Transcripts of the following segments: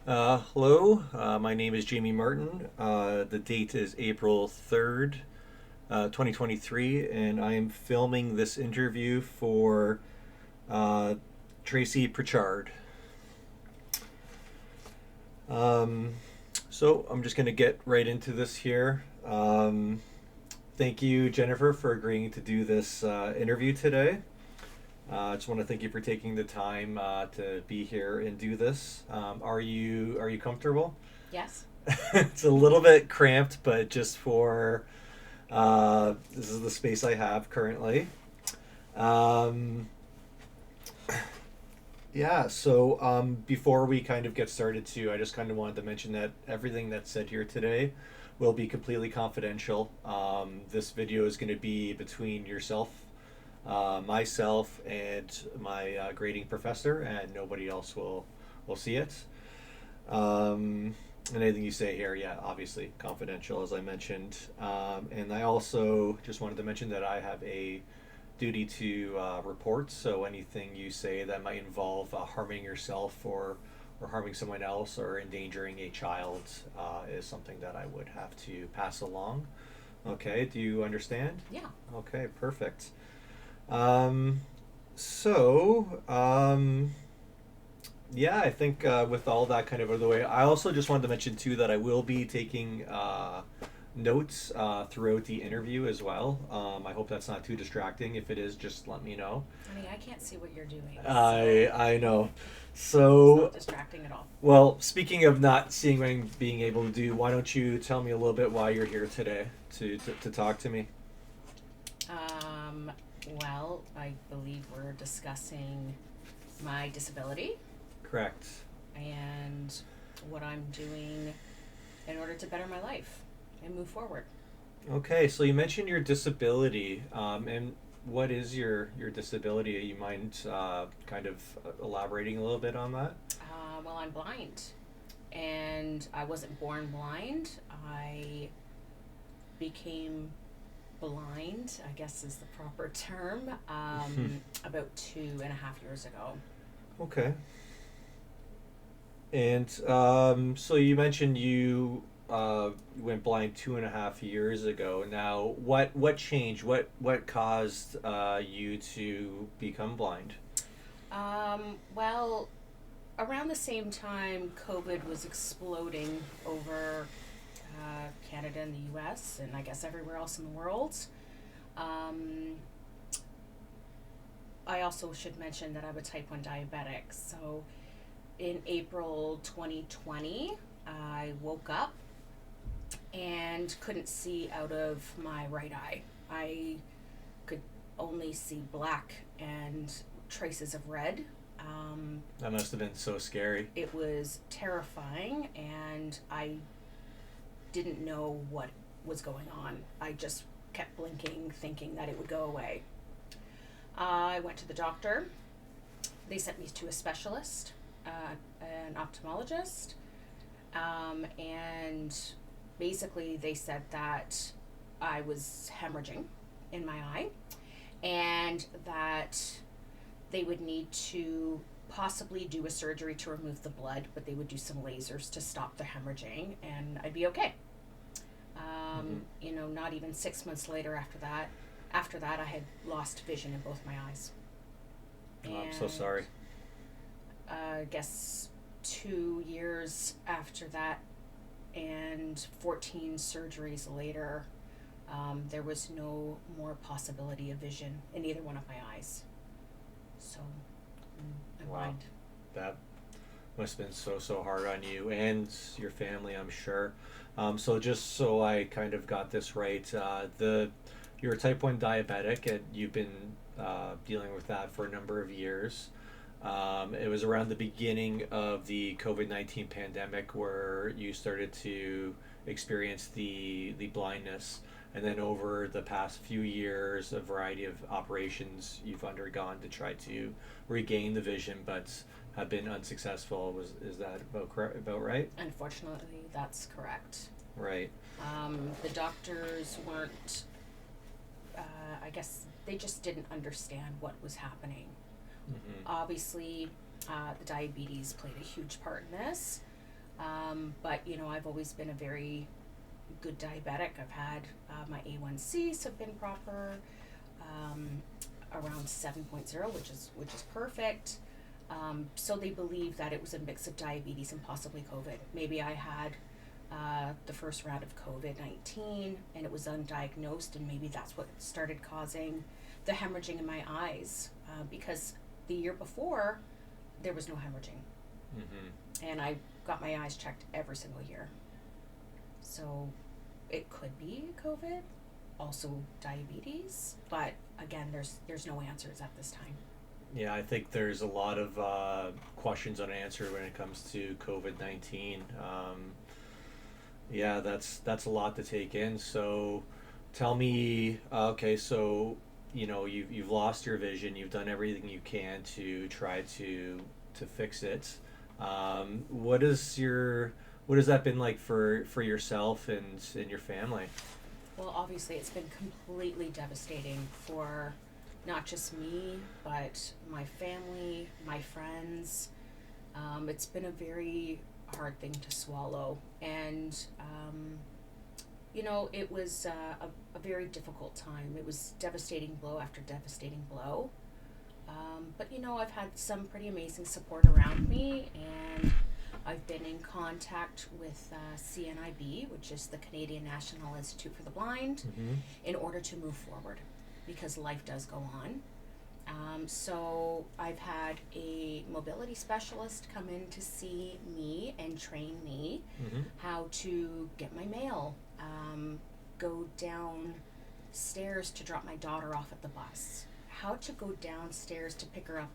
Hello, my name is Jamie Martin. The date is April 3rd, 2023, and I am filming this interview for uh, Tracy Pritchard. Um, so I'm just going to get right into this here. Thank you, Jennifer, for agreeing to do this interview today. I just want to thank you for taking the time to be here and do this. Are you comfortable? Yes. It's a little bit cramped, but just for this is the space I have currently. Um, yeah, so before we kind of get started, too, I just kind of wanted to mention that everything that's said here today will be completely confidential. This video is going to be between yourself, myself, and my grading professor, and nobody else will see it. And anything you say here, yeah, obviously confidential, as I mentioned. And I also just wanted to mention that I have a duty to report. So anything you say that might involve harming yourself or harming someone else or endangering a child is something that I would have to pass along. Okay, do you understand? Yeah. Okay, perfect. Um, so, yeah, I think with all that kind of out of the way, I also just wanted to mention too that I will be taking notes throughout the interview as well. I hope that's not too distracting. If it is, just let me know. I mean, I can't see what you're doing, I so I know. it's not So, distracting at all. well, speaking of not seeing what I'm being able to do, why don't you tell me a little bit why you're here today to talk to me? Um, well, I believe we're discussing my disability Correct. and what I'm doing in order to better my life and move forward. Okay, so you mentioned your disability, and what is your disability? You mind kind of elaborating a little bit on that? Well, I'm blind, and I wasn't born blind. I became blind, I guess is the proper term, about 2.5 years ago. Okay. And so you mentioned you went blind 2.5 years ago. Now, what changed? What caused you to become blind? Well, around the same time COVID was exploding over Canada and the US, and I guess everywhere else in the world, um, I also should mention that I'm a type 1 diabetic. So in April 2020, I woke up and couldn't see out of my right eye. I could only see black and traces of red. That must have been so scary. It was terrifying, and I didn't know what was going on. I just kept blinking, thinking that it would go away. I went to the doctor. They sent me to a specialist, an ophthalmologist, and basically they said that I was hemorrhaging in my eye and that they would need to possibly do a surgery to remove the blood, but they would do some lasers to stop the hemorrhaging and I'd be okay. Mm-hmm. Not even 6 months later after that, I had lost vision in both my eyes. Oh, I'm so And sorry. I guess 2 years after that and 14 surgeries later, there was no more possibility of vision in either one of my eyes. So I'm Wow, blind. that must have been so hard on you and your family, I'm sure. So just so I kind of got this right, the you're a type 1 diabetic and you've been dealing with that for a number of years. It was around the beginning of the COVID-19 pandemic where you started to experience the blindness. And then over the past few years, a variety of operations you've undergone to try to regain the vision, but have been unsuccessful. Is that about right? Unfortunately, that's correct. Right. The doctors weren't, I guess, they just didn't understand what was happening. Mm-hmm. Obviously, the diabetes played a huge part in this. But I've always been a very good diabetic. I've had my A1Cs have been proper, um, around 7.0, which is perfect. So they believe that it was a mix of diabetes and possibly COVID. Maybe I had the first round of COVID-19 and it was undiagnosed, and maybe that's what started causing the hemorrhaging in my eyes, because the year before there was no hemorrhaging, and I got my eyes checked every single year. So it could be COVID, also diabetes, but again, there's no answers at this time. Yeah, I think there's a lot of questions unanswered when it comes to COVID-19. Yeah, that's a lot to take in. So, tell me, okay, so you've lost your vision. You've done everything you can to try to fix it. What is your what has that been like for yourself and your family? Well, obviously, it's been completely devastating for not just me, but my family, my friends. It's been a very hard thing to swallow. And, it was a very difficult time. It was devastating blow after devastating blow. But, I've had some pretty amazing support around me, and I've been in contact with CNIB, which is the Canadian National Institute for the Blind, Mm-hmm. in order to move forward because life does go on. So I've had a mobility specialist come in to see me and train me Mm-hmm. how to get my mail, go downstairs to drop my daughter off at the bus, how to go downstairs to pick her up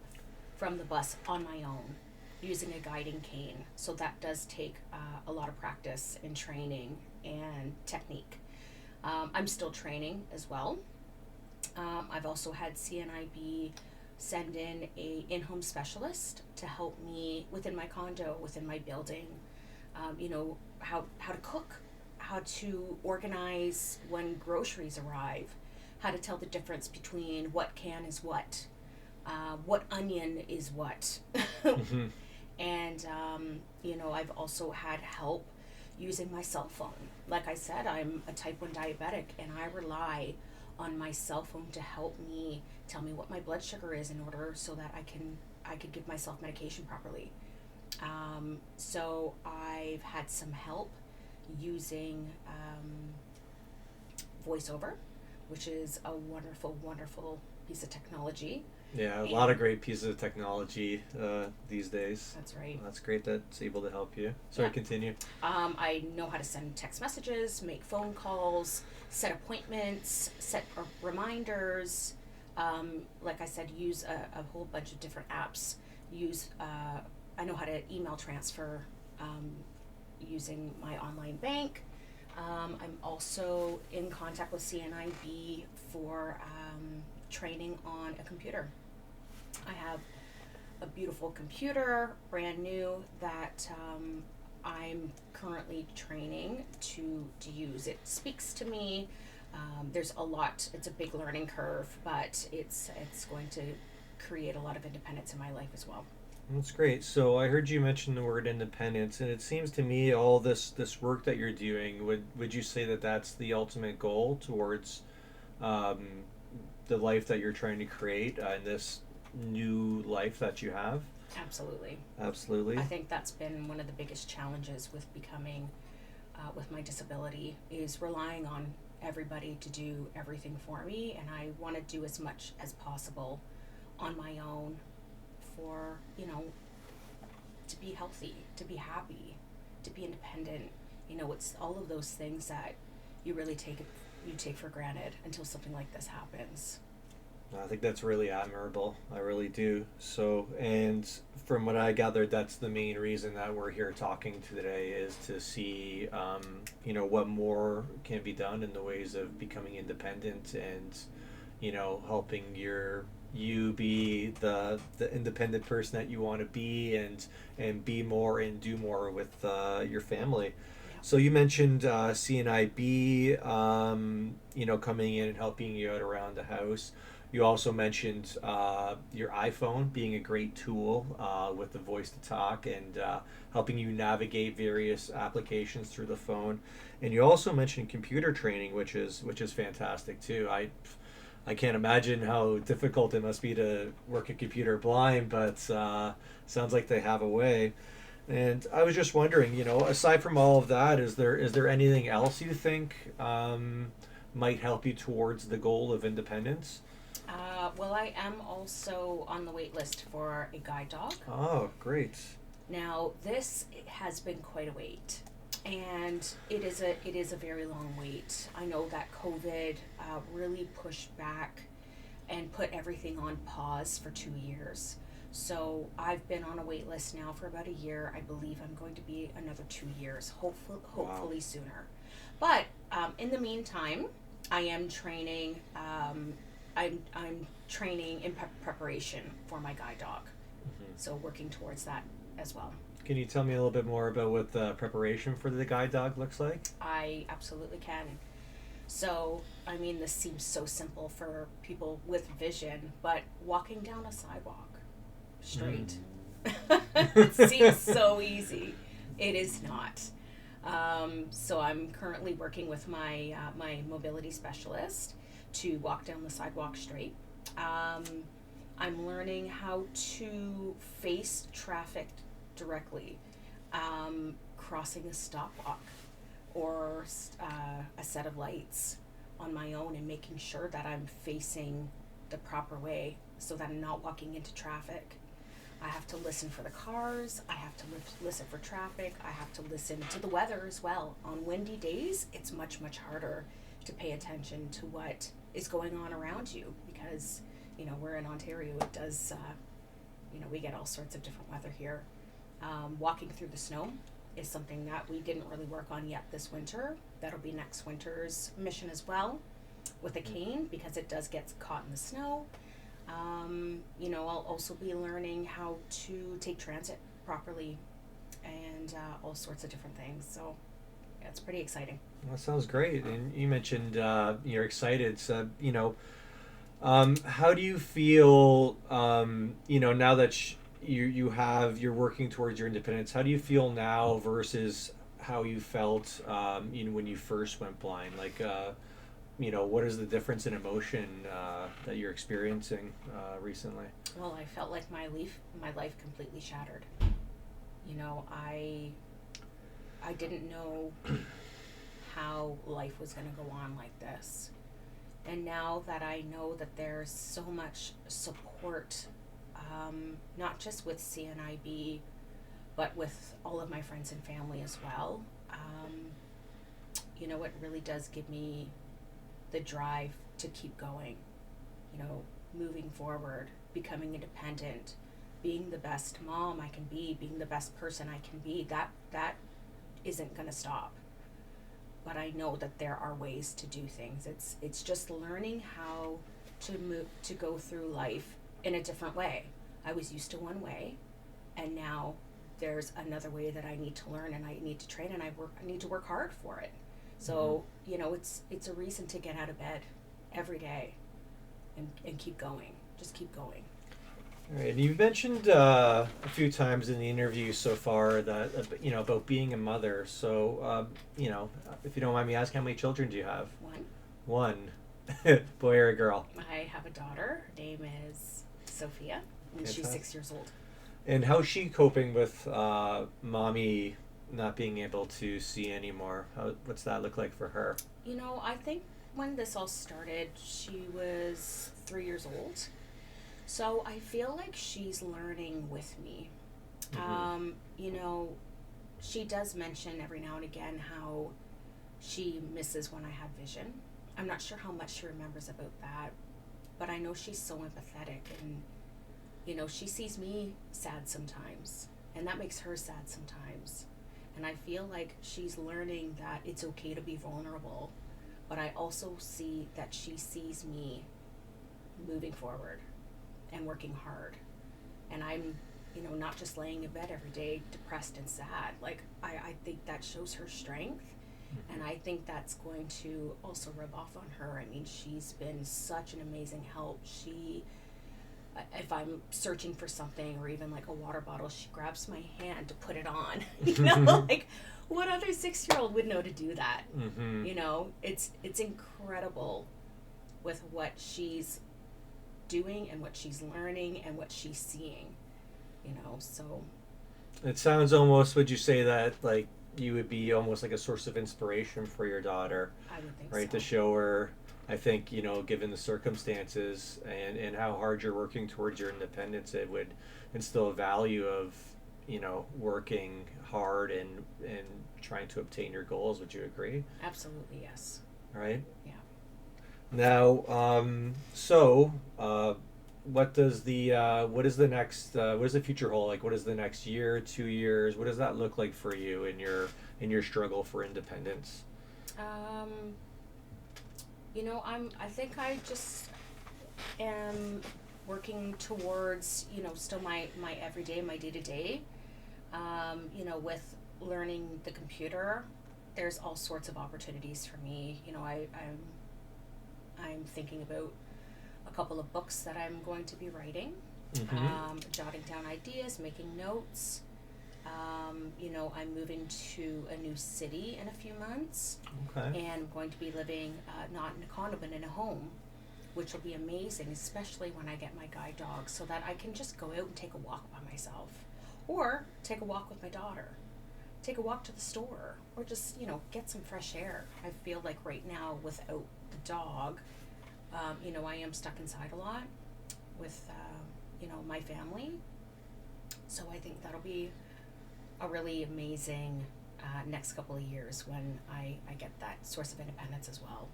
from the bus on my own using a guiding cane. So that does take a lot of practice and training and technique. I'm still training as well. I've also had CNIB send in a in-home specialist to help me within my condo, within my building. How to cook, how to organize when groceries arrive, how to tell the difference between what can is what onion is what. Mm-hmm. And I've also had help using my cell phone. Like I said, I'm a type 1 diabetic, and I rely on my cell phone to help me tell me what my blood sugar is in order so that I could give myself medication properly. So I've had some help using VoiceOver, which is a wonderful, wonderful piece of technology. Yeah, a lot of And great pieces of technology these days. that's right. That's great that it's able to help you. Sorry, Yeah. continue. I know how to send text messages, make phone calls, set appointments, set reminders. Like I said, use a whole bunch of different apps. I know how to email transfer using my online bank. I'm also in contact with CNIB for training on a computer. I have a beautiful computer, brand new, that I'm currently training to use. It speaks to me. There's a lot. It's a big learning curve, but it's going to create a lot of independence in my life as well. That's great. So I heard you mention the word independence, and it seems to me all this work that you're doing, would you say that that's the ultimate goal towards um, the life that you're trying to create and this new life that you have? Absolutely. Absolutely. I think that's been one of the biggest challenges with becoming, with my disability, is relying on everybody to do everything for me, and I want to do as much as possible on my own for, to be healthy, to be happy, to be independent. It's all of those things that you really take for granted until something like this happens. I think that's really admirable. I really do. So, and from what I gathered, that's the main reason that we're here talking today is to see, what more can be done in the ways of becoming independent and, helping you be the independent person that you want to be and be more and do more with your family. Yeah. So you mentioned CNIB, coming in and helping you out around the house. You also mentioned your iPhone being a great tool with the voice to talk and helping you navigate various applications through the phone. And you also mentioned computer training, which is fantastic too. I can't imagine how difficult it must be to work a computer blind, but sounds like they have a way. And I was just wondering, aside from all of that, is there anything else you think might help you towards the goal of independence? Well, I am also on the wait list for a guide dog. Oh, great. Now, this has been quite a wait, and it is a very long wait. I know that COVID really pushed back and put everything on pause for 2 years. So I've been on a wait list now for about a year. I believe I'm going to be another 2 years, hopefully sooner. But in the meantime, I am training. I'm training in preparation for my guide dog. Hmm. So working towards that as well. Can you tell me a little bit more about what the preparation for the guide dog looks like? I absolutely can. So, I mean, this seems so simple for people with vision, but walking down a sidewalk straight, it seems so easy. It is not. So I'm currently working with my mobility specialist to walk down the sidewalk straight. Um, I'm learning how to face traffic directly, crossing a stop walk or a set of lights on my own, and making sure that I'm facing the proper way so that I'm not walking into traffic. I have to listen for the cars, I have to listen for traffic, I have to listen to the weather as well. On windy days, it's much, much harder to pay attention to what is going on around you because, we're in Ontario. It does, we get all sorts of different weather here. Walking through the snow is something that we didn't really work on yet this winter. That'll be next winter's mission as well with a cane because it does get caught in the snow. I'll also be learning how to take transit properly and all sorts of different things. So yeah, it's pretty exciting. Well, that sounds great. And you mentioned you're excited. So, how do you feel, now that you're working towards your independence? How do you feel now versus how you felt, when you first went blind? Like, what is the difference in emotion that you're experiencing recently? Well, I felt like my life completely shattered. I didn't know how life was going to go on like this. And now that I know that there's so much support, not just with CNIB, but with all of my friends and family as well, it really does give me the drive to keep going, moving forward, becoming independent, being the best mom I can be, being the best person I can be. That isn't going to stop. But I know that there are ways to do things. It's just learning how to go through life in a different way. I was used to one way, and now there's another way that I need to learn and I need to train and I need to work hard for it. So, it's a reason to get out of bed every day and keep going. Just keep going. All right, and you've mentioned a few times in the interview so far that about being a mother. So, if you don't mind me asking, how many children do you have? One, boy or a girl? I have a daughter. Her name is Sophia, and she's 6 years old. And how's she coping with mommy not being able to see anymore? What's that look like for her? I think when this all started, she was 3 years old. So I feel like she's learning with me. Mm-hmm. She does mention every now and again how she misses when I have vision. I'm not sure how much she remembers about that, but I know she's so empathetic and, she sees me sad sometimes, and that makes her sad sometimes. And I feel like she's learning that it's okay to be vulnerable, but I also see that she sees me moving forward and working hard. And I'm, not just laying in bed every day depressed and sad. Like, I think that shows her strength And I think that's going to also rub off on her. I mean, she's been such an amazing help. If I'm searching for something or even like a water bottle, she grabs my hand to put it on. You know, like what other 6-year-old would know to do that? Mm-hmm. You know, it's incredible with what she's doing and what she's learning and what she's seeing. You know, so It sounds almost, would you say that like you would be almost like a source of inspiration for your daughter, I would think right? To so. show her, I think, given the circumstances and how hard you're working towards your independence, it would instill a value of, working hard and trying to obtain your goals. Would you agree? Absolutely, yes. Right? Yeah. Now, what does what is the next what does the future hold? Like, what is the next year, 2 years? What does that look like for you in your struggle for independence? Um, I think I just am working towards, still my everyday, my day to day. With learning the computer, there's all sorts of opportunities for me. I'm thinking about a couple of books that I'm going to be writing, Mm-hmm. jotting down ideas, making notes. I'm moving to a new city in a few months, Okay. and I'm going to be living not in a condo but in a home, which will be amazing, especially when I get my guide dog, so that I can just go out and take a walk by myself, or take a walk with my daughter, take a walk to the store, or just get some fresh air. I feel like right now without the dog, I am stuck inside a lot with my family. So I think that'll be a really amazing next couple of years when I get that source of independence as well.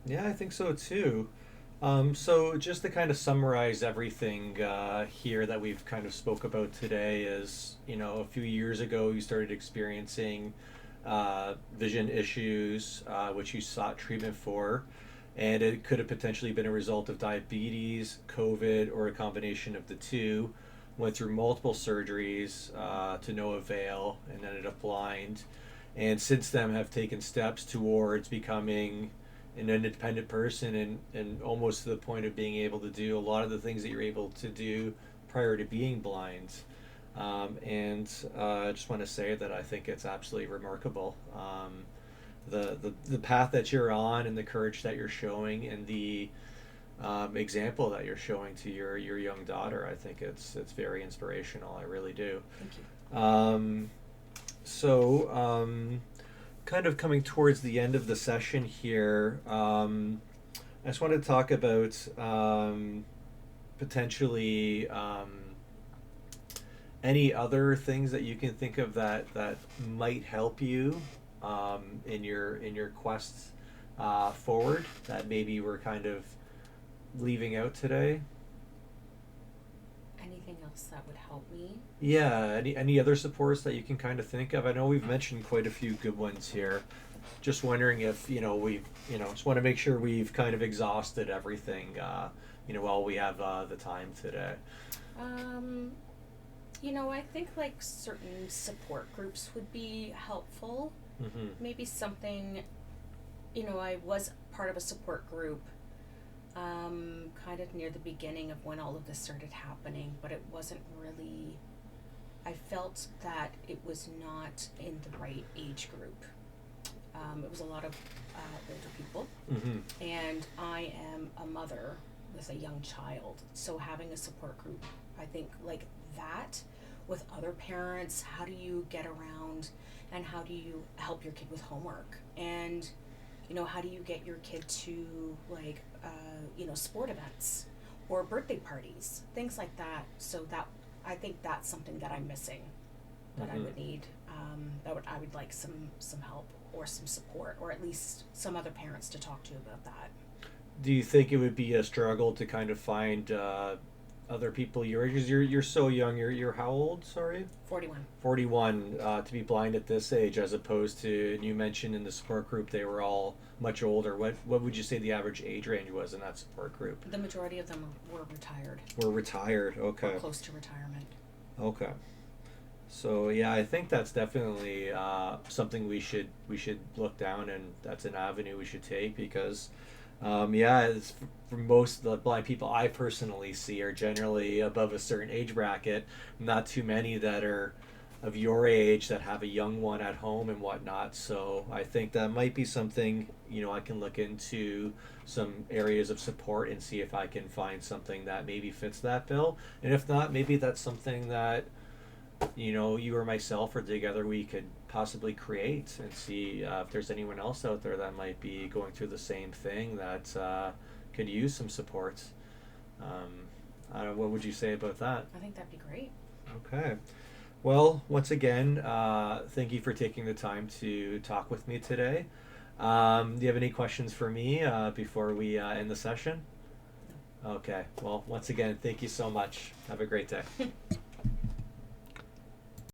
Yeah, I think so too. So just to kind of summarize everything here that we've kind of spoke about today is, a few years ago you started experiencing vision issues, which you sought treatment for, and it could have potentially been a result of diabetes, COVID, or a combination of the two. Went through multiple surgeries to no avail and ended up blind. And since then have taken steps towards becoming an independent person and almost to the point of being able to do a lot of the things that you're able to do prior to being blind. And I just want to say that I think it's absolutely remarkable. The path that you're on and the courage that you're showing and the example that you're showing to your young daughter, I think it's very inspirational. I really do. Thank you. So, kind of coming towards the end of the session here, I just want to talk about potentially any other things that you can think of that might help you in your quest forward that maybe we're kind of leaving out today. Anything else that would help me? Yeah, any other supports that you can kind of think of? I know we've mentioned quite a few good ones here. Just wondering if we just want to make sure we've kind of exhausted everything while we have the time today. I think like certain support groups would be helpful. Mm-hmm. Maybe something, I was part of a support group kind of near the beginning of when all of this started happening, but it wasn't really, I felt that it was not in the right age group. It was a lot of older people, Mm-hmm. and I am a mother with a young child, so having a support group, I think like that with other parents, how do you get around and how do you help your kid with homework, and how do you get your kid to like sport events or birthday parties, things like that. So that, I think that's something that I'm missing, that I would need, I would like some help or some support, or at least some other parents to talk to about that. Do you think it would be a struggle to kind of find other people your age? 'Cause you're so young. You're how old? Sorry. 41. 41. To be blind at this age, as opposed to, and you mentioned in the support group they were all much older. What would you say the average age range was in that support group? The majority of them were retired We're retired. Okay. or close to retirement. Okay. So yeah, I think that's definitely something we should look down, and that's an avenue we should take because, yeah, for most of the blind people I personally see are generally above a certain age bracket. Not too many that are of your age that have a young one at home and whatnot. So I think that might be something I can look into some areas of support and see if I can find something that maybe fits that bill. And if not, maybe that's something that you or myself or together we could possibly create and see if there's anyone else out there that might be going through the same thing that could use some support. Um, I don't know, what would you say about that? I think that'd be great. Okay. Well, once again, thank you for taking the time to talk with me today. Do you have any questions for me before we end the session? Okay. Well, once again, thank you so much. Have a great day.